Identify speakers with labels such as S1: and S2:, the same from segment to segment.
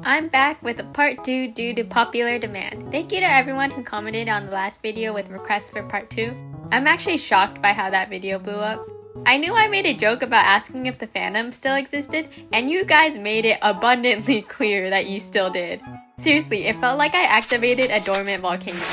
S1: I'm back with a part 2 due to popular demand. Thank you to everyone who commented on the last video with requests for part 2. I'm actually shocked by how that video blew up. I knew I made a joke about asking if the fandom still existed, and you guys made it abundantly clear that you still did. Seriously, it felt like I activated a dormant volcano.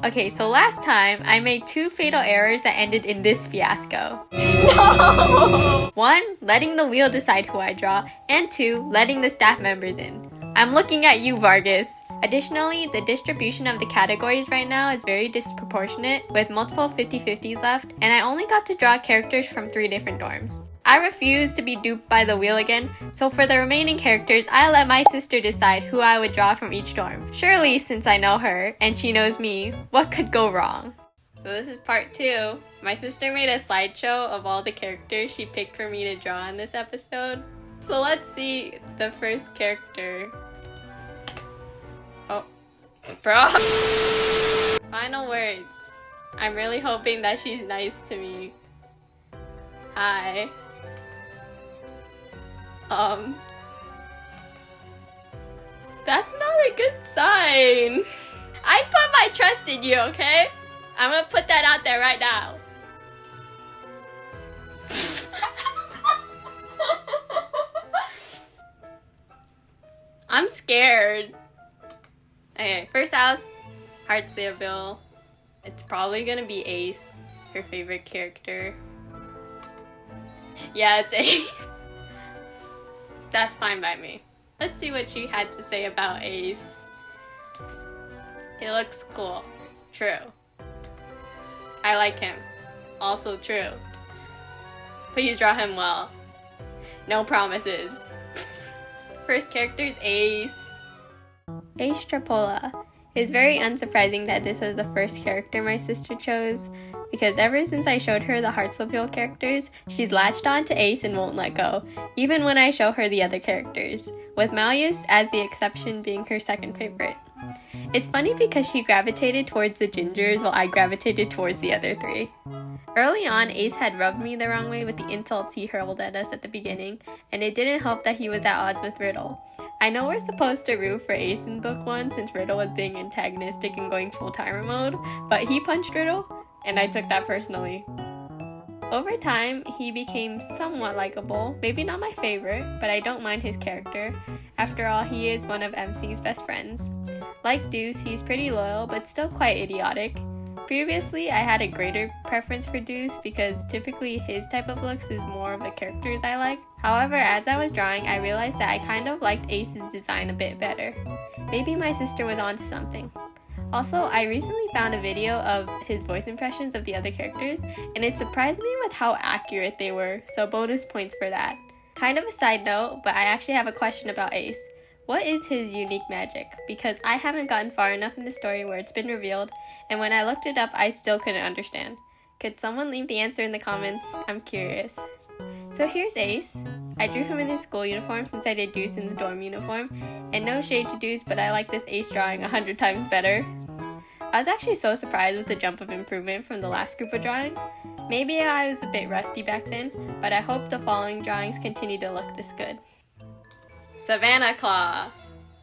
S1: Okay, so last time, I made 2 fatal errors that ended in this fiasco. No! 1, letting the wheel decide who I draw, and 2, letting the staff members in. I'm looking at you, Vargas. Additionally, the distribution of the categories right now is very disproportionate, with multiple 50-50s left, and I only got to draw characters from 3 different dorms. I refuse to be duped by the wheel again, so for the remaining characters, I let my sister decide who I would draw from each dorm. Surely, since I know her, and she knows me, what could go wrong? So this is part 2. My sister made a slideshow of all the characters she picked for me to draw in this episode. So let's see the first character. Oh, bro. Final words. I'm really hoping that she's nice to me. Hi. That's not a good sign. I put my trust in you, okay? I'm gonna put that out there right now. I'm scared. Okay, first house, Heartslabyul. It's probably gonna be Ace, her favorite character. Yeah, it's Ace. That's fine by me. Let's see what she had to say about Ace. He looks cool. True. I like him. Also true. Please draw him well. No promises. First character is Ace. Ace Trapola. It's very unsurprising that this was the first character my sister chose, because ever since I showed her the Heartslabyul characters, she's latched on to Ace and won't let go, even when I show her the other characters, with Malleus as the exception being her second favorite. It's funny because she gravitated towards the gingers while I gravitated towards the other 3. Early on, Ace had rubbed me the wrong way with the insults he hurled at us at the beginning, and it didn't help that he was at odds with Riddle. I know we're supposed to root for Ace in book 1 since Riddle was being antagonistic and going full timer mode, but he punched Riddle, and I took that personally. Over time, he became somewhat likable, maybe not my favorite, but I don't mind his character. After all, he is one of MC's best friends. Like Deuce, he's pretty loyal, but still quite idiotic. Previously, I had a greater preference for Deuce because typically his type of looks is more of the characters I like. However, as I was drawing, I realized that I kind of liked Ace's design a bit better. Maybe my sister was onto something. Also, I recently found a video of his voice impressions of the other characters, and it surprised me with how accurate they were, so bonus points for that. Kind of a side note, but I actually have a question about Ace. What is his unique magic? Because I haven't gotten far enough in the story where it's been revealed, and when I looked it up, I still couldn't understand. Could someone leave the answer in the comments? I'm curious. So here's Ace. I drew him in his school uniform since I did Deuce in the dorm uniform, and no shade to Deuce, but I like this Ace drawing 100 times better. I was actually so surprised with the jump of improvement from the last group of drawings. Maybe I was a bit rusty back then, but I hope the following drawings continue to look this good. Savanaclaw.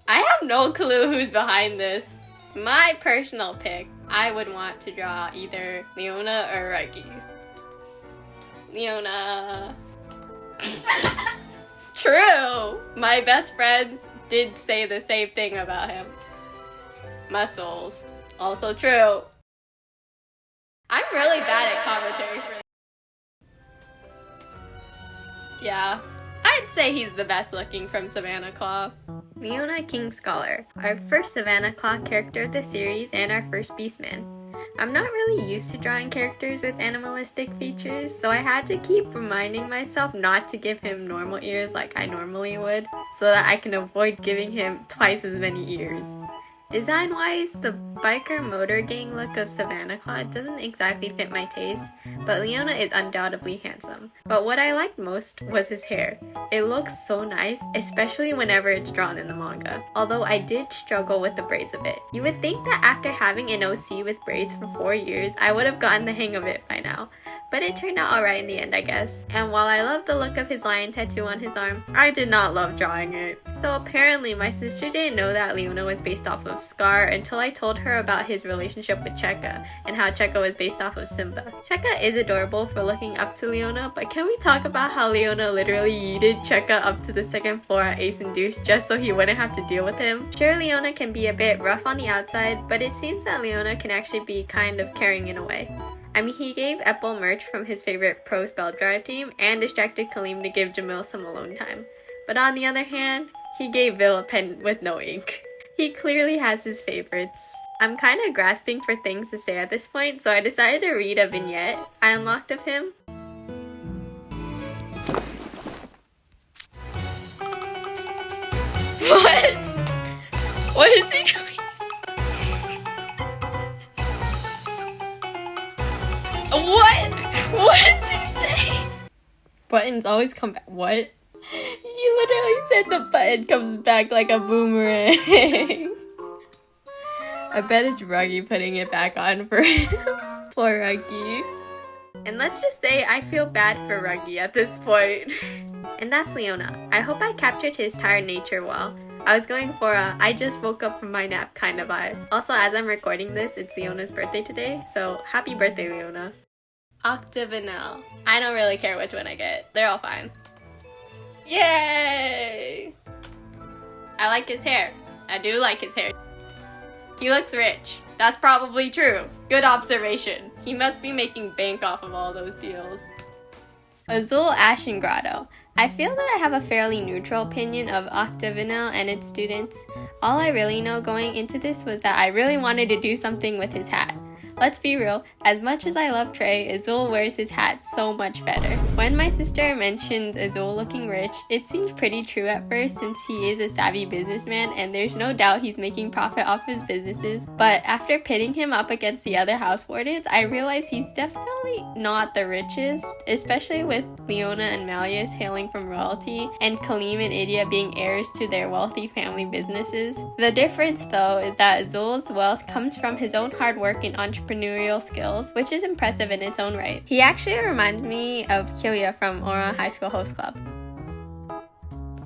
S1: I have no clue who's behind this. My personal pick, I would want to draw either Leona or Reggie. Leona. True! My best friends did say the same thing about him. Muscles. Also true. I'm really bad at commentary for this. Yeah, I'd say he's the best looking from Savanaclaw. Leona King Scholar, our first Savanaclaw character of the series and our first Beastman. I'm not really used to drawing characters with animalistic features, so I had to keep reminding myself not to give him normal ears like I normally would, so that I can avoid giving him twice as many ears. Design-wise, the biker motor gang look of Savanaclaw doesn't exactly fit my taste, but Leona is undoubtedly handsome. But what I liked most was his hair. It looks so nice, especially whenever it's drawn in the manga, although I did struggle with the braids a bit. You would think that after having an OC with braids for 4 years, I would have gotten the hang of it by now, but it turned out alright in the end, I guess. And while I love the look of his lion tattoo on his arm, I did not love drawing it. So apparently my sister didn't know that Leona was based off of Scar until I told her about his relationship with Cheka and how Cheka was based off of Simba. Cheka is adorable for looking up to Leona, but can we talk about how Leona literally yeeted Cheka up to the second floor at Ace and Deuce just so he wouldn't have to deal with him? Sure, Leona can be a bit rough on the outside, but it seems that Leona can actually be kind of caring in a way. I mean, he gave Epple merch from his favorite pro spelldrive team and distracted Kaleem to give Jamil some alone time. But on the other hand, he gave Vil a pen with no ink. He clearly has his favorites. I'm kind of grasping for things to say at this point, so I decided to read a vignette I unlocked of him. What? What is he doing? What? What did he say? Buttons always come back. What? He literally said the button comes back like a boomerang. I bet it's Ruggy putting it back on for him. Poor Ruggy. And let's just say I feel bad for Ruggy at this point. And that's Leona. I hope I captured his tired nature well. I was going for a I just woke up from my nap kind of vibe. Also, as I'm recording this, it's Leona's birthday today, so happy birthday, Leona. Octavinelle. I don't really care which one I get. They're all fine. Yay! I like his hair. I do like his hair. He looks rich. That's probably true. Good observation. He must be making bank off of all those deals. Azul Ashen Grotto. I feel that I have a fairly neutral opinion of Octavinelle and its students. All I really know going into this was that I really wanted to do something with his hat. Let's be real, as much as I love Trey, Azul wears his hat so much better. When my sister mentioned Azul looking rich, it seemed pretty true at first since he is a savvy businessman and there's no doubt he's making profit off his businesses. But after pitting him up against the other house wardens, I realized he's definitely not the richest, especially with Leona and Malleus hailing from royalty and Kaleem and Idia being heirs to their wealthy family businesses. The difference though is that Azul's wealth comes from his own hard work and entrepreneurial skills, which is impressive in its own right. He actually reminds me of Kyoya from Aura High School Host Club.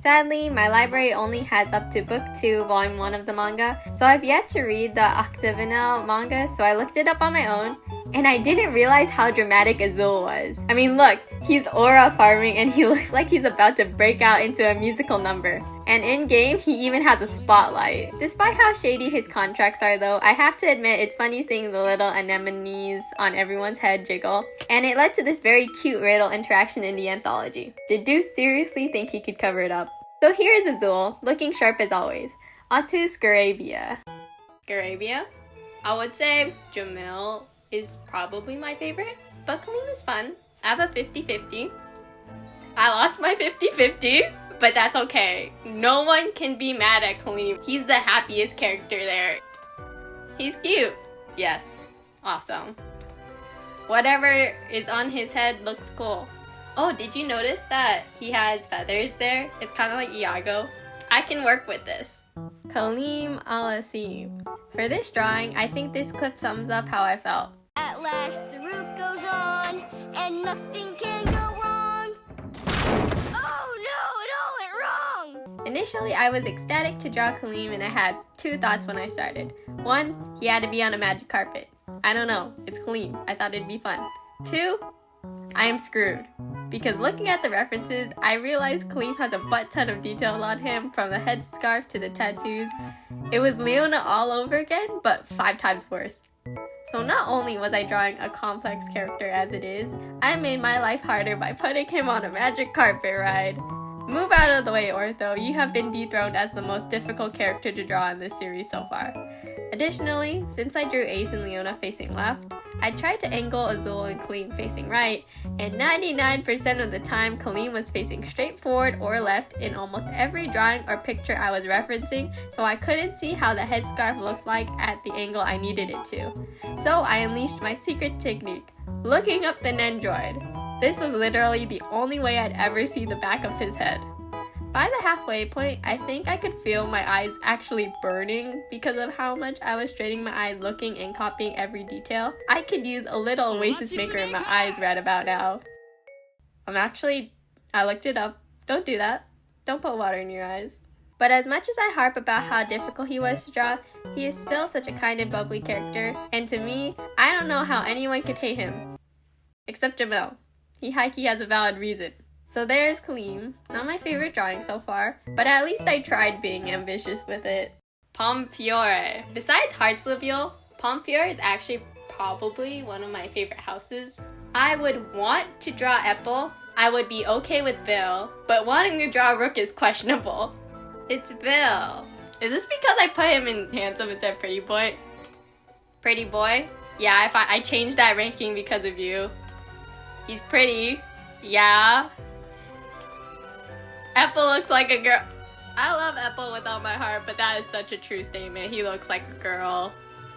S1: Sadly, my library only has up to book 2, volume 1 of the manga, so I've yet to read the Octavinelle manga, so I looked it up on my own, and I didn't realize how dramatic Azul was. I mean, look, he's aura farming and he looks like he's about to break out into a musical number. And in-game, he even has a spotlight. Despite how shady his contracts are though, I have to admit it's funny seeing the little anemones on everyone's head jiggle. And it led to this very cute riddle interaction in the anthology. Did Deuce seriously think he could cover it up? So here's Azul, looking sharp as always. Onto Scarabia. Scarabia? I would say Jamil is probably my favorite, but Kaleem is fun. I have a 50-50. I lost my 50-50, but that's okay. No one can be mad at Kaleem. He's the happiest character there. He's cute. Yes. Awesome. Whatever is on his head looks cool. Oh, did you notice that he has feathers there? It's kind of like Iago. I can work with this. Kaleem al-asim. For this drawing, I think this clip sums up how I felt.
S2: At last the roof goes on, and nothing can go wrong. Oh no, it all went wrong!
S1: Initially, I was ecstatic to draw Kaleem and I had 2 thoughts when I started. 1, he had to be on a magic carpet. I don't know, it's Kaleem. I thought it'd be fun. 2, I am screwed. Because looking at the references, I realized Kaleem has a butt ton of detail on him, from the headscarf to the tattoos. It was Leona all over again, but 5 times worse. So not only was I drawing a complex character as it is, I made my life harder by putting him on a magic carpet ride. Move out of the way, Ortho. You have been dethroned as the most difficult character to draw in this series so far. Additionally, since I drew Ace and Leona facing left, I tried to angle Azul and Kaleem facing right, and 99% of the time Kaleem was facing straight forward or left in almost every drawing or picture I was referencing, so I couldn't see how the headscarf looked like at the angle I needed it to. So I unleashed my secret technique, looking up the Nendroid. This was literally the only way I'd ever see the back of his head. By the halfway point, I think I could feel my eyes actually burning because of how much I was straining my eyes looking and copying every detail. I could use a little oasis maker in my eyes right about now. I looked it up. Don't do that. Don't put water in your eyes. But as much as I harp about how difficult he was to draw, he is still such a kind and bubbly character, and to me, I don't know how anyone could hate him. Except Jamil. He has a valid reason. So there's Kaleem. Not my favorite drawing so far, but at least I tried being ambitious with it. Pomefiore. Besides Heartslabyul, Pomefiore is actually probably one of my favorite houses. I would want to draw Apple. I would be okay with Bill, but wanting to draw Rook is questionable. It's Bill. Is this because I put him in handsome instead of pretty boy? Pretty boy? Yeah, I changed that ranking because of you. He's pretty. Yeah. Apple looks like a girl. I love Apple with all my heart, but that is such a true statement. He looks like a girl.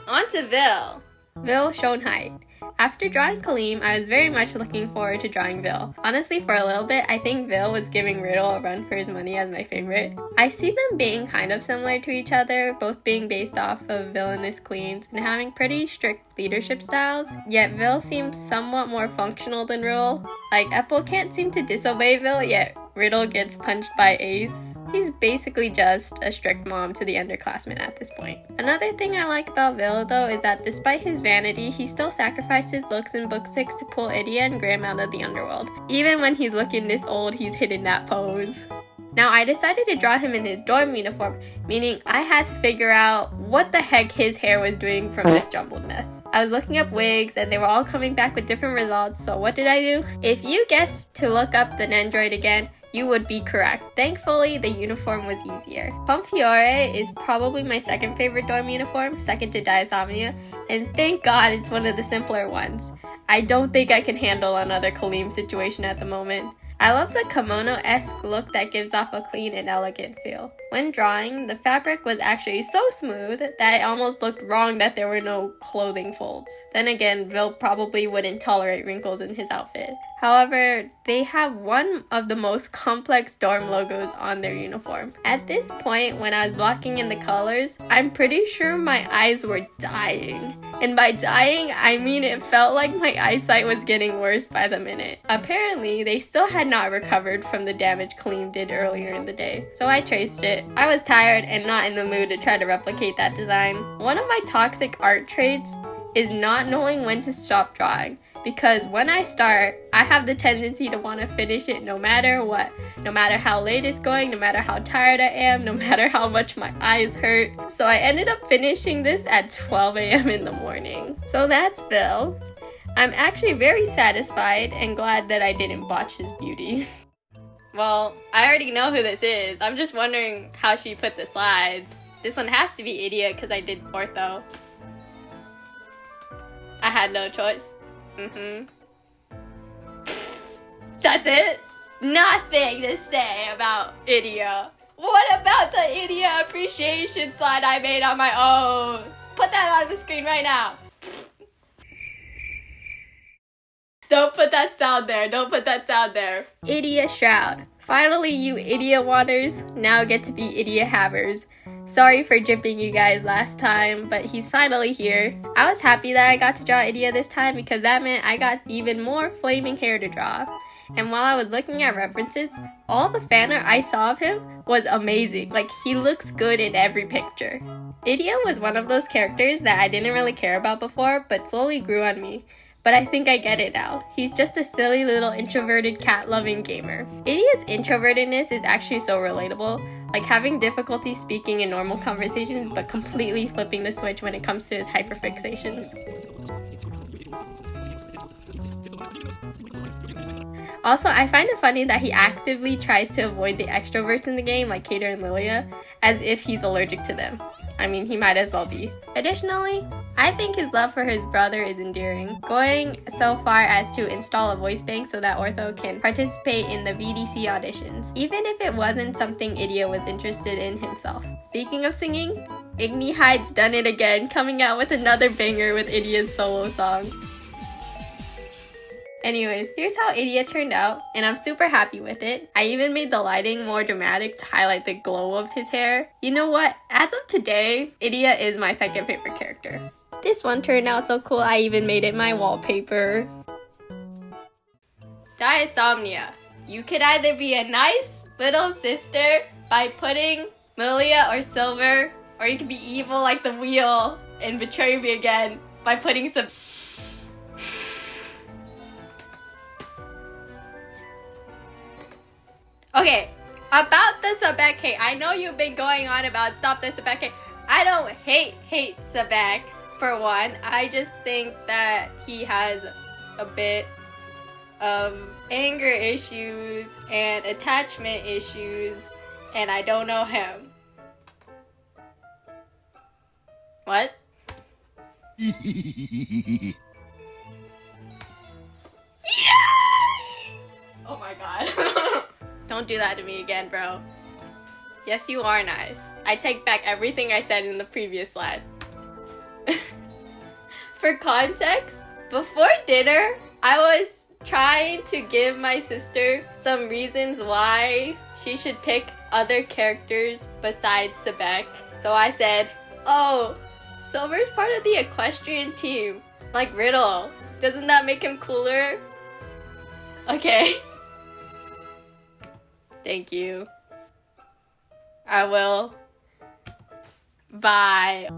S1: On to Vil. Vil Schoenheit. After drawing Kaleem, I was very much looking forward to drawing Vil. Honestly, for a little bit, I think Vil was giving Riddle a run for his money as my favorite. I see them being kind of similar to each other, both being based off of villainous queens and having pretty strict leadership styles, yet Vil seems somewhat more functional than Riddle. Like, Apple can't seem to disobey Vil, yet Riddle gets punched by Ace. He's basically just a strict mom to the underclassmen at this point. Another thing I like about Vil, though, is that despite his vanity, he still sacrificed his looks in book 6 to pull Idia and Graham out of the underworld. Even when he's looking this old, he's hitting that pose. Now, I decided to draw him in his dorm uniform, meaning I had to figure out what the heck his hair was doing from this jumbled mess. I was looking up wigs, and they were all coming back with different results, so what did I do? If you guessed to look up the Nendroid again, you would be correct. Thankfully, the uniform was easier. Pomefiore is probably my second favorite dorm uniform, second to Diasomnia, and thank God it's one of the simpler ones. I don't think I can handle another Kaleem situation at the moment. I love the kimono-esque look that gives off a clean and elegant feel. When drawing, the fabric was actually so smooth that it almost looked wrong that there were no clothing folds. Then again, Vil probably wouldn't tolerate wrinkles in his outfit. However, they have one of the most complex dorm logos on their uniform. At this point, when I was blocking in the colors, I'm pretty sure my eyes were dying. And by dying, I mean it felt like my eyesight was getting worse by the minute. Apparently, they still had not recovered from the damage Kaleem did earlier in the day, so I traced it. I was tired and not in the mood to try to replicate that design. One of my toxic art traits is not knowing when to stop drawing, because when I start, I have the tendency to want to finish it no matter what. No matter how late it's going, no matter how tired I am, no matter how much my eyes hurt. So I ended up finishing this at 12 a.m. in the morning. So that's Vil. I'm actually very satisfied and glad that I didn't botch his beauty. Well, I already know who this is. I'm just wondering how she put the slides. This one has to be Idiot because I did ortho. I had no choice. That's it? Nothing to say about Idia. What about the Idia appreciation slide I made on my own? Put that on the screen right now. Don't put that sound there. Don't put that sound there. Idia Shroud. Finally, you Idia waters now get to be Idia havers. Sorry for dripping you guys last time, but he's finally here. I was happy that I got to draw Idia this time because that meant I got even more flaming hair to draw. And while I was looking at references, all the fan art I saw of him was amazing. Like, he looks good in every picture. Idia was one of those characters that I didn't really care about before, but slowly grew on me. But I think I get it now. He's just a silly little introverted cat-loving gamer. Idia's introvertedness is actually so relatable, like having difficulty speaking in normal conversations but completely flipping the switch when it comes to his hyperfixations. Also, I find it funny that he actively tries to avoid the extroverts in the game, like Kater and Lilia, as if he's allergic to them. I mean, he might as well be. Additionally, I think his love for his brother is endearing, going so far as to install a voice bank so that Ortho can participate in the VDC auditions, even if it wasn't something Idia was interested in himself. Speaking of singing, Ignihyde's done it again, coming out with another banger with Idia's solo song. Anyways, here's how Ignihyde turned out, and I'm super happy with it. I even made the lighting more dramatic to highlight the glow of his hair. You know what? As of today, Ignihyde is my second favorite character. This one turned out so cool, I even made it my wallpaper. Diasomnia. You could either be a nice little sister by putting Lilia or Silver, or you could be evil like the wheel and betray me again by putting some... Okay, about the Sebek hate. I know you've been going on about stop the Sebek hate. I don't hate Sebek, for one. I just think that he has a bit of anger issues and attachment issues, and I don't know him. What? Yay! Oh my god. Don't do that to me again, bro. Yes, you are nice. I take back everything I said in the previous slide. For context, before dinner, I was trying to give my sister some reasons why she should pick other characters besides Sebek. So I said, oh, Silver's part of the equestrian team, like Riddle. Doesn't that make him cooler? Okay. Thank you. I will. Bye.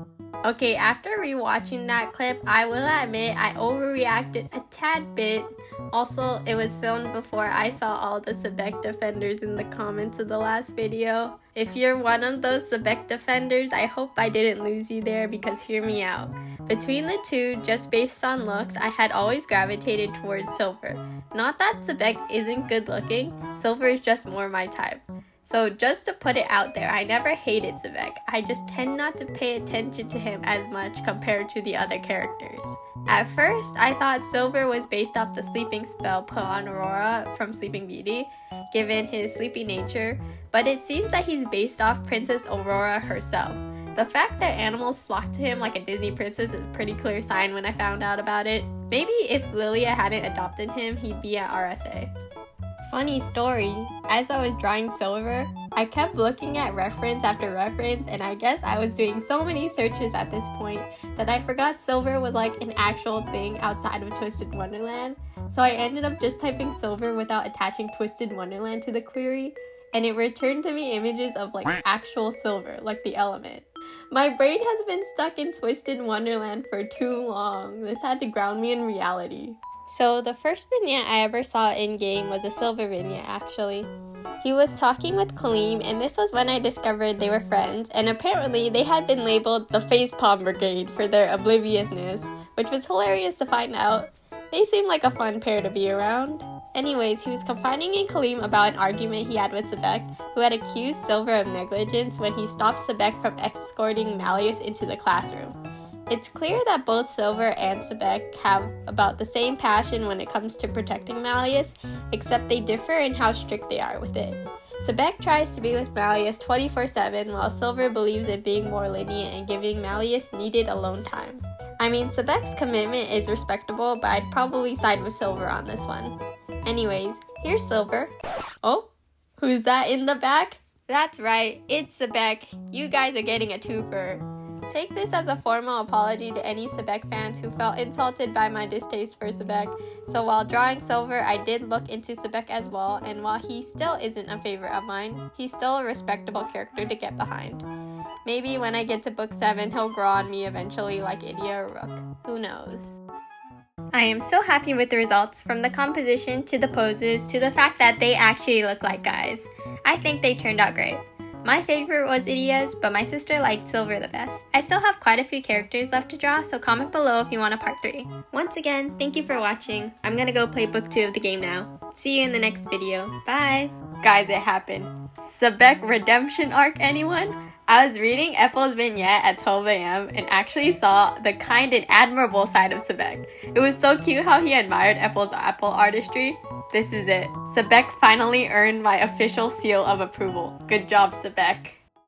S1: Okay, after rewatching that clip, I will admit I overreacted a tad bit. Also, it was filmed before I saw all the Sebek defenders in the comments of the last video. If you're one of those Sebek defenders, I hope I didn't lose you there, because hear me out. Between the two, just based on looks, I had always gravitated towards Silver. Not that Sebek isn't good looking, Silver is just more my type. So just to put it out there, I never hated Sebek. I just tend not to pay attention to him as much compared to the other characters. At first, I thought Silver was based off the sleeping spell put on Aurora from Sleeping Beauty, given his sleepy nature, but it seems that he's based off Princess Aurora herself. The fact that animals flock to him like a Disney princess is a pretty clear sign when I found out about it. Maybe if Lilia hadn't adopted him, he'd be at RSA. Funny story, as I was drawing Silver, I kept looking at reference after reference, and I guess I was doing so many searches at this point that I forgot Silver was like an actual thing outside of Twisted Wonderland. So I ended up just typing Silver without attaching Twisted Wonderland to the query, and it returned to me images of like actual Silver, like the element. My brain has been stuck in Twisted Wonderland for too long. This had to ground me in reality. So the first vignette I ever saw in-game was a Silver vignette, actually. He was talking with Kaleem, and this was when I discovered they were friends, and apparently they had been labeled the Facepalm Brigade for their obliviousness, which was hilarious to find out. They seemed like a fun pair to be around. Anyways, he was confiding in Kaleem about an argument he had with Sebek, who had accused Silver of negligence when he stopped Sebek from escorting Malleus into the classroom. It's clear that both Silver and Sebek have about the same passion when it comes to protecting Malleus, except they differ in how strict they are with it. Sebek tries to be with Malleus 24/7, while Silver believes in being more lenient and giving Malleus needed alone time. I mean, Sebek's commitment is respectable, but I'd probably side with Silver on this one. Anyways, here's Silver. Oh, who's that in the back? That's right, it's Sebek. You guys are getting a twofer. Take this as a formal apology to any Sebek fans who felt insulted by my distaste for Sebek. So while drawing Silver, I did look into Sebek as well, and while he still isn't a favorite of mine, he's still a respectable character to get behind. Maybe when I get to book 7, he'll grow on me eventually like Ignihyde or Rook. Who knows? I am so happy with the results, from the composition to the poses to the fact that they actually look like guys. I think they turned out great. My favorite was Ignihyde's, but my sister liked Silver the best. I still have quite a few characters left to draw, so comment below if you want a part 3. Once again, thank you for watching. I'm gonna go play book 2 of the game now. See you in the next video. Bye! Guys, it happened. Sebek redemption arc, anyone? I was reading Epel's vignette at 12 a.m. and actually saw the kind and admirable side of Sebek. It was so cute how he admired Epel's apple artistry. This is it. Sebek finally earned my official seal of approval. Good job, Sebek.